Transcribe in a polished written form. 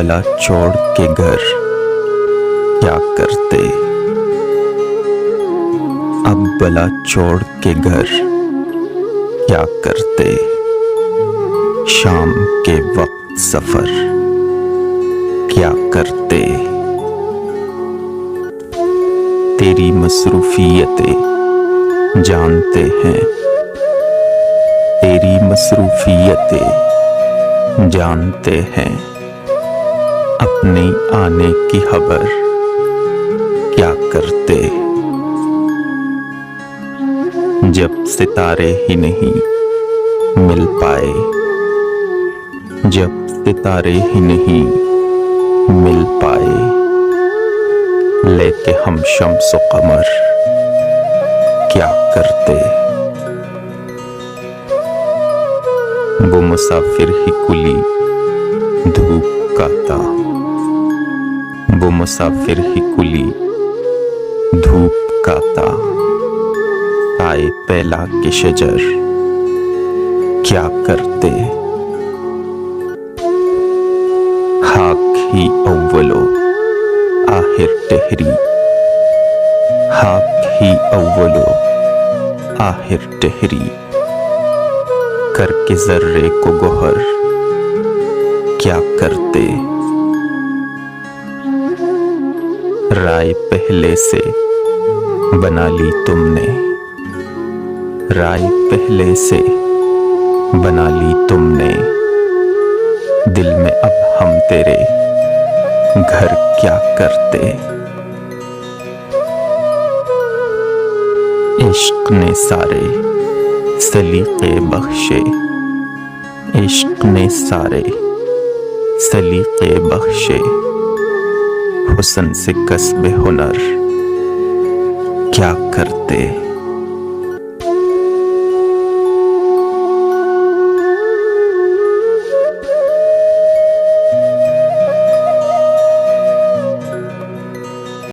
बला छोड़ के घर क्या करते, अब बला छोड़ के घर क्या करते, शाम के वक्त सफर क्या करते। तेरी मसरूफियतें जानते हैं, तेरी मसरूफियतें जानते हैं, अपने आने की खबर क्या करते। जब सितारे ही नहीं मिल पाए, जब सितारे ही नहीं मिल पाए, लेके हम शम्स व कमर क्या करते। वो मुसाफिर ही कुली धूप का था, वो मुसाफिर ही कुली धूप का था, साए पैला के शजर क्या करते। खाक ही अव्वलो आखिर टहरी, खाक ही अव्वलो आखिर टहरी, करके जर्रे को गोहर क्या करते। राय पहले से बना ली तुमने, राय पहले से बना ली तुमने, दिल में अब हम तेरे घर क्या करते। इश्क ने सारे सलीके बख्शे, इश्क ने सारे सलीके बख्शे, हुस्न से कस्बे हुनर क्या करते।